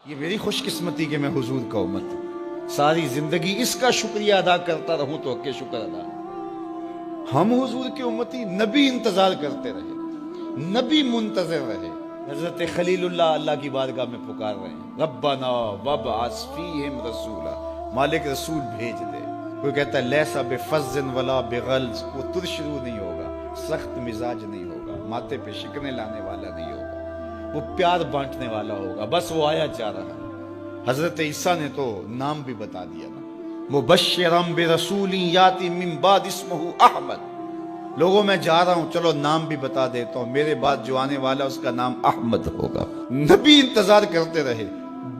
یہ میری خوش قسمتی کہ میں حضور کا امت ساری زندگی اس کا شکریہ ادا کرتا رہوں تو کہ شکر ادا ہم حضور کی امتی نبی انتظار کرتے رہے، نبی منتظر رہے۔ حضرت خلیل اللہ کی بارگاہ میں پکار رہے ہیں، ربنا وابعث فیہم رسولا، مالک رسول بھیج دے۔ کوئی کہتا ہے لیسا بفظ ولا بغلظ، وہ ترشرو نہیں ہوگا، سخت مزاج نہیں ہوگا، ماتھے پہ شکنے لانے والا نہیں ہوگا، وہ پیار بانٹنے والا ہوگا، بس وہ آیا جا رہا ہے۔ حضرت عیسیٰ نے تو نام بھی بتا دیا نا، مبشرم برسول یاتی من بعد اسمہ احمد، لوگوں میں جا رہا ہوں، چلو نام بھی بتا دیتا ہوں، میرے بعد جو آنے والا اس کا نام احمد ہوگا۔ نبی انتظار کرتے رہے،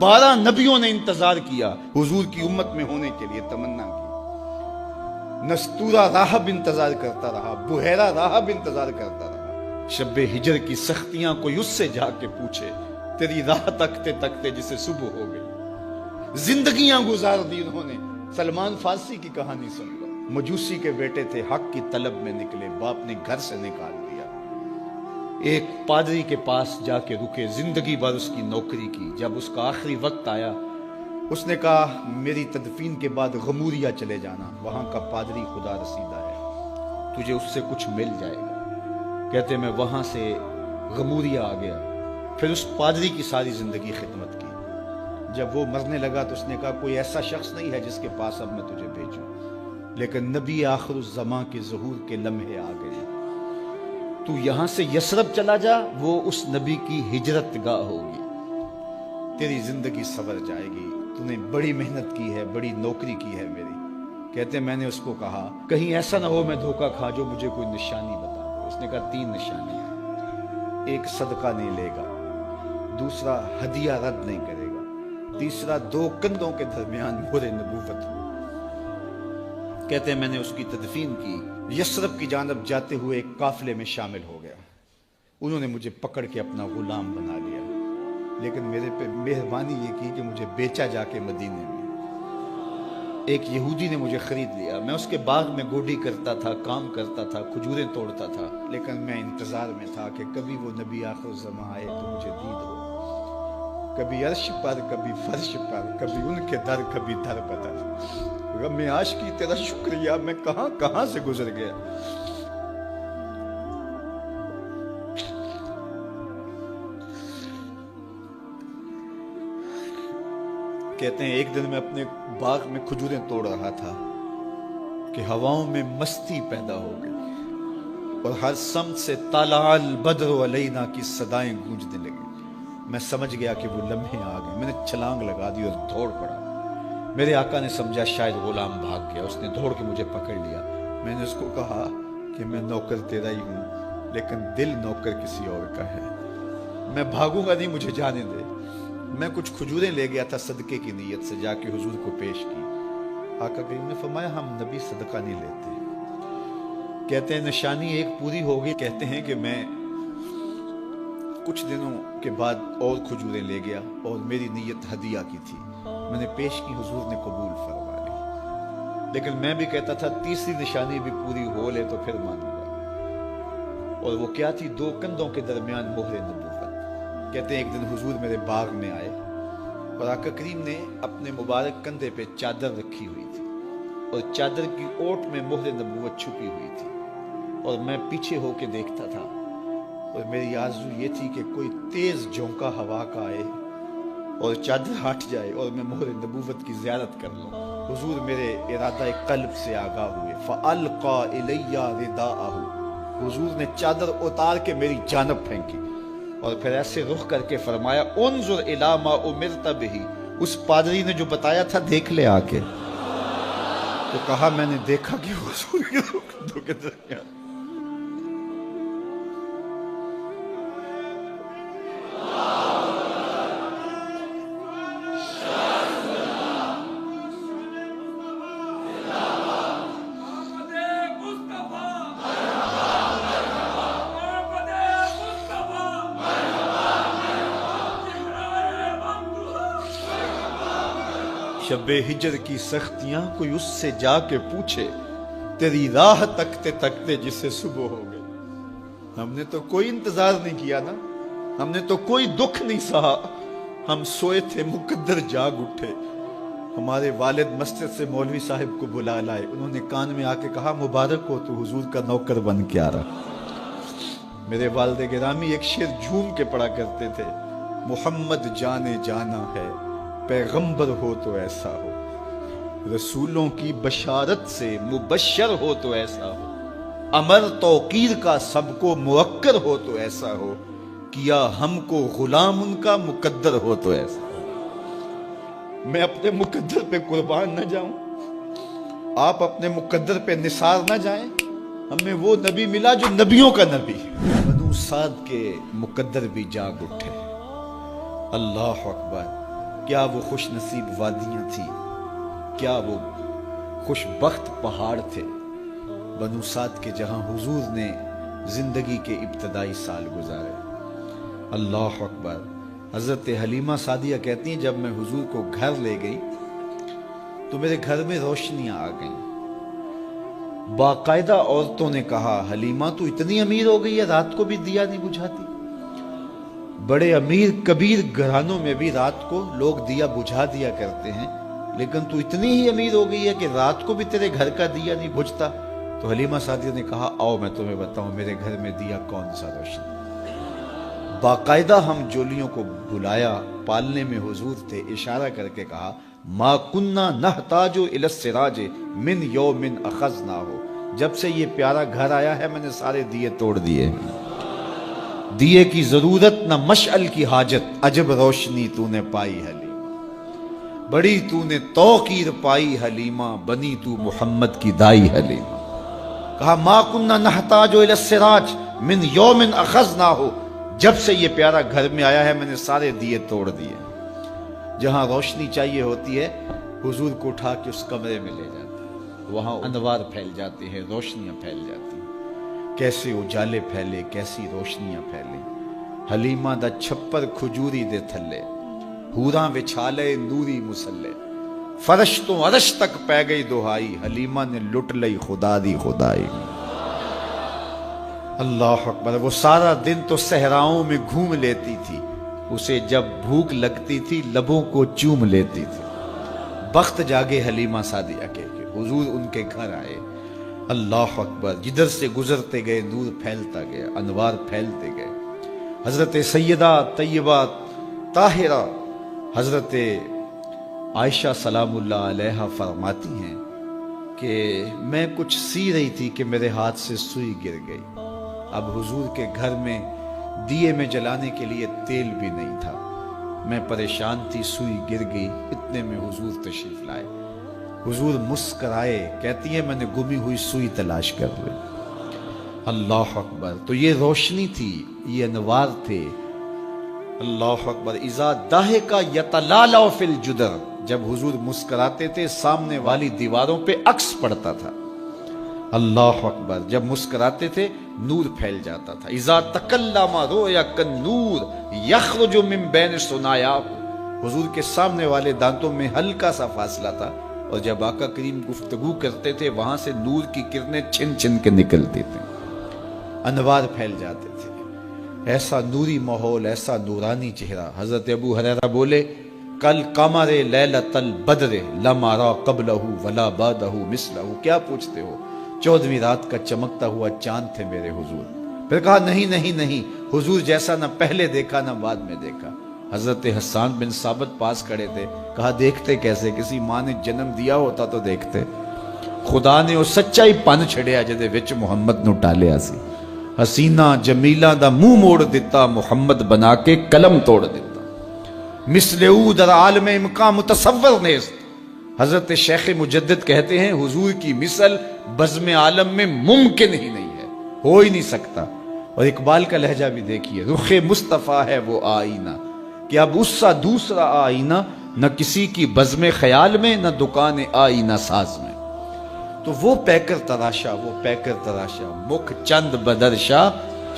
12 نبیوں نے انتظار کیا حضور کی امت میں ہونے کے لیے، تمنا کی۔ نستورہ راہب انتظار کرتا رہا، بحیرہ راہب انتظار کرتا رہا۔ شب ہجر کی سختیاں کوئی اس سے جا کے پوچھے، تیری راہ تکتے تکتے جسے صبح ہو گئی۔ زندگیاں گزار دی انہوں نے۔ سلمان فارسی کی کہانی سن لو، مجوسی کے بیٹے تھے، حق کی طلب میں نکلے، باپ نے گھر سے نکال دیا، ایک پادری کے پاس جا کے رکے، زندگی بھر اس کی نوکری کی۔ جب اس کا آخری وقت آیا، اس نے کہا میری تدفین کے بعد غموریا چلے جانا، وہاں کا پادری خدا رسیدہ ہے، تجھے اس سے کچھ مل جائے گا۔ کہتے میں وہاں سے غموریا آ گیا، پھر اس پادری کی ساری زندگی خدمت کی۔ جب وہ مرنے لگا تو اس نے کہا کوئی ایسا شخص نہیں ہے جس کے پاس اب میں تجھے بھیجوں، لیکن نبی آخر الزماں کے ظہور کے لمحے آ گئے، تو یہاں سے یثرب چلا جا، وہ اس نبی کی ہجرت گاہ ہوگی، تیری زندگی سنور جائے گی، تو نے بڑی محنت کی ہے، بڑی نوکری کی ہے میری۔ کہتے میں نے اس کو کہا کہیں ایسا نہ ہو میں دھوکہ کھا جو مجھے کوئی نشانی بتا دے۔ اس نے کہا 3 نشانیاں، ایک صدقہ نہیں لے گا، دوسرا ہدیہ رد نہیں کرے گا، تیسرا 2 کندھوں کے درمیان مہر نبوت ہو۔ کہتے ہیں میں نے اس کی تدفین کی، یثرب کی جانب جاتے ہوئے ایک قافلے میں شامل ہو گیا، انہوں نے مجھے پکڑ کے اپنا غلام بنا لیا، لیکن میرے پہ مہربانی یہ کی کہ مجھے بیچا جا کے مدینے میں۔ ایک یہودی نے مجھے خرید لیا، میں اس کے باغ میں گوڈی کرتا تھا، کام کرتا تھا، کھجوریں توڑتا تھا، لیکن میں انتظار میں تھا کہ کبھی وہ نبی آخر الزماں آئے تو مجھے دید ہو، کبھی عرش پر، کبھی فرش پر، کبھی ان کے در، کبھی در بدر۔ غم عاشقی تیرا شکریہ، میں کہاں کہاں سے گزر گیا۔ کہتے ہیں ایک دن میں اپنے باغ میں کھجوریں توڑ رہا تھا کہ ہواؤں میں مستی پیدا ہو گئی اور ہر سمت سے طلع البدر علینا کی صدائیں گونجنے لگی۔ میں سمجھ گیا کہ وہ لمحے آ گئے، میں نے چھلانگ لگا دی اور دوڑ پڑا۔ میرے آقا نے سمجھا شاید غلام بھاگ گیا، اس نے دوڑ کے مجھے پکڑ لیا۔ میں نے اس کو کہا کہ میں نوکر تیرا ہی ہوں، لیکن دل نوکر کسی اور کا ہے، میں بھاگوں گا نہیں، مجھے جانے دے۔ میں کچھ کھجوریں لے گیا تھا صدقے کی نیت سے، جا کے حضور کو پیش کی۔ آقا کریم نے فرمایا ہم نبی صدقہ نہیں لیتے۔ کہتے ہیں نشانی ایک پوری ہو گئی، کہتے ہیں کہ میں کچھ دنوں کے بعد اور کھجوریں لے گیا اور میری نیت ہدیہ کی تھی، میں نے پیش کی، حضور نے قبول فرما لی۔ لیکن میں بھی کہتا تھا تیسری نشانی بھی پوری ہو لے تو پھر مانوں گا، اور وہ کیا تھی؟ 2 کندھوں کے درمیان مہر نبوت۔ کہتے ہیں ایک دن حضور میرے باغ میں آئے اور آقا کریم نے اپنے مبارک کندھے پہ چادر رکھی ہوئی تھی اور چادر کی اوٹ میں مہر نبوت چھپی ہوئی تھی، اور میں پیچھے ہو کے دیکھتا تھا، اور میری آرزو یہ تھی کہ کوئی تیز جھونکا ہوا کا آئے اور چادر ہٹ جائے اور میں مہر نبوت کی زیارت کر لوں۔ حضور میرے ارادہ قلب سے آگاہ ہوئے، فَأَلْقَى إِلَيَّ رِدَاءَهُ، حضور نے چادر اتار کے میری جانب پھینکی اور پھر ایسے رخ کر کے فرمایا انظر الی ما امرت بہ، اس پادری نے جو بتایا تھا دیکھ لے آ کے۔ تو کہا میں نے دیکھا کہ حضور کے دو کے درمیان شب ہجر کی سختیاں کوئی اس سے جا کے پوچھے، تیری راہ تکتے تکتے جسے صبح ہو گئی۔ ہم نے تو کوئی انتظار نہیں کیا نا، ہم نے تو کوئی دکھ نہیں سہا، ہم سوئے تھے مقدر جاگ اٹھے، ہمارے والد مسجد سے مولوی صاحب کو بلا لائے، انہوں نے کان میں آ کے کہا مبارک ہو تو حضور کا نوکر بن کے آ رہا۔ میرے والد گرامی ایک شعر جھوم کے پڑھا کرتے تھے، محمد جانے جانا ہے پیغمبر ہو تو ایسا ہو، رسولوں کی بشارت سے مبشر ہو تو ایسا ہو، امر توقیر کا سب کو موقر ہو تو ایسا ہو، کیا ہم کو غلام ان کا مقدر ہو تو ایسا ہو۔ میں اپنے مقدر پہ قربان نہ جاؤں، آپ اپنے مقدر پہ نثار نہ جائیں، ہمیں وہ نبی ملا جو نبیوں کا نبی۔ بنو سعد کے مقدر بھی جاگ اٹھے، اللہ اکبر، کیا وہ خوش نصیب وادیاں تھی، کیا وہ خوش بخت پہاڑ تھے بنو سعد کے، جہاں حضور نے زندگی کے ابتدائی سال گزارے۔ اللہ اکبر۔ حضرت حلیمہ سعدیہ کہتی ہیں جب میں حضور کو گھر لے گئی تو میرے گھر میں روشنیاں آ گئیں، باقاعدہ عورتوں نے کہا حلیمہ تو اتنی امیر ہو گئی ہے رات کو بھی دیا نہیں بجھاتی۔ بڑے امیر کبیر گھرانوں میں بھی رات کو لوگ دیا بجھا دیا کرتے ہیں، لیکن تو اتنی ہی امیر ہو گئی ہے کہ رات کو بھی تیرے گھر کا دیا نہیں بجھتا۔ تو حلیمہ سعدیہ نے کہا آؤ میں تمہیں بتاؤں میرے گھر میں دیا کون سا روشن۔ باقاعدہ ہم جولیوں کو بلایا، پالنے میں حضور تھے، اشارہ کر کے کہا ما کننا نحتاج الی السراج من یوم اخذناہ، جب سے یہ پیارا گھر آیا ہے میں نے سارے دیے توڑ دیے، دیے کی ضرورت نہ مشعل کی حاجت، عجب روشنی تو نے پائی حلیمہ، بڑی تو نے توقیر پائی حلیمہ، بنی تو محمد کی دائی حلیمہ۔ کہا ما کننا نحتاج الی السراج من یوم اخذناہ، جب سے یہ پیارا گھر میں آیا ہے میں نے سارے دیے توڑ دیے۔ جہاں روشنی چاہیے ہوتی ہے حضور کو اٹھا کے اس کمرے میں لے جاتا ہے، وہاں انوار پھیل جاتے ہیں، روشنیاں پھیل جاتی ہیں، کیسے اجالے پھیلے، کیسی روشنیاں پھیلیں۔ حلیمہ دا چھپر کھجوری دے تھلے، حوراں وچھالے نوری مسلے، فرش تو عرش تک پہ گئی دہائی، حلیمہ نے لٹ لئی خدا دی خدائی۔ اللہ اکبر۔ وہ سارا دن تو صحراؤں میں گھوم لیتی تھی، اسے جب بھوک لگتی تھی لبوں کو چوم لیتی تھی۔ بخت جاگے حلیمہ سعدیہ کے حضور ان کے گھر آئے، اللہ اکبر، جدھر سے گزرتے گئے نور پھیلتا گیا، انوار پھیلتے گئے۔ حضرت سیدہ طیبہ طاہرہ حضرت عائشہ سلام اللہ علیہا فرماتی ہیں کہ میں کچھ سی رہی تھی کہ میرے ہاتھ سے سوئی گر گئی۔ اب حضور کے گھر میں دیے میں جلانے کے لیے تیل بھی نہیں تھا، میں پریشان تھی، سوئی گر گئی، اتنے میں حضور تشریف لائے۔ حضور مسکرائے، کہتی ہے میں نے گمی ہوئی سوئی تلاش کر لی۔ اللہ اکبر۔ تو یہ روشنی تھی، یہ انوار تھے۔ اللہ اکبر۔ اذا ضحک یتلالع فی الجدر، جب حضور مسکراتے تھے سامنے والی دیواروں پہ عکس پڑتا تھا۔ اللہ اکبر۔ جب مسکراتے تھے نور پھیل جاتا تھا۔ اذا تکلم رؤیا کالنور یخرج من بین ثنایاہ، حضور کے سامنے والے دانتوں میں ہلکا سا فاصلہ تھا، اور جب آقا کریم گفتگو کرتے تھے وہاں سے نور کی کرنیں چھن چھن کے نکلتی تھیں، انوار پھیل جاتے تھے۔ ایسا نوری ماحول، ایسا نورانی چہرہ۔ حضرت ابو ہریرہ بولے کل قمر لیلۃ البدر لم ارى قبلہ ولا بعدہ مثلہ، کیا پوچھتے ہو، 14ویں رات کا چمکتا ہوا چاند تھے میرے حضور۔ پھر کہا نہیں نہیں نہیں، حضور جیسا نہ پہلے دیکھا نہ بعد میں دیکھا۔ حضرت حسان بن ثابت پاس کھڑے تھے، کہا دیکھتے کیسے، کسی ماں نے جنم دیا ہوتا تو دیکھتے۔ خدا نے وہ سچا ہی پن چھڑیا جدے وچ محمد نو ٹالیا سی، حسینہ جمیلہ دا منہ موڑ دیتا، محمد بنا کے قلم توڑ دیتا۔ مثل او در عالم امکان متصور نیست، حضرت شیخ مجدد کہتے ہیں حضور کی مثل بزم عالم میں ممکن ہی نہیں ہے، ہو ہی نہیں سکتا۔ اور اقبال کا لہجہ بھی دیکھیے، رخ مصطفیٰ ہے وہ آئینہ کہ اب اس سا دوسرا آئینہ نہ کسی کی بزم خیال میں نہ دکان آئینہ ساز میں۔ تو وہ پیکر تراشا، وہ پیکر تراشا، مکھ چند بدرشا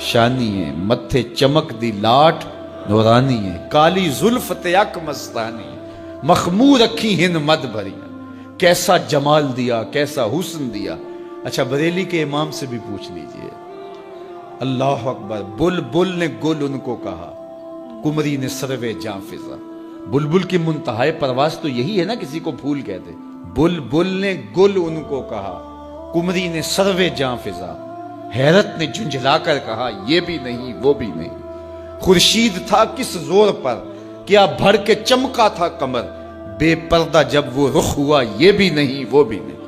شانی ہے، متھے چمک دی لاٹ نورانی ہے، کالی زلف تیک مستانی ہے، مخمور اکھی ہند مد بھری، کیسا جمال دیا، کیسا حسن دیا۔ اچھا بریلی کے امام سے بھی پوچھ لیجئے، اللہ اکبر، بل بل نے گل ان کو کہا، کمری نے سروے جاں فضا، بلبل کی منتہائے پرواز تو یہی ہے نا، کسی کو پھول کہتے. بلبل نے گل ان کو کہا، کمری نے سروے جاں فضا، حیرت نے جھنجھلا کر کہا یہ بھی نہیں وہ بھی نہیں. خورشید تھا کس زور پر، کیا بھر کے چمکا تھا کمر، بے پردہ جب وہ رخ ہوا یہ بھی نہیں وہ بھی نہیں.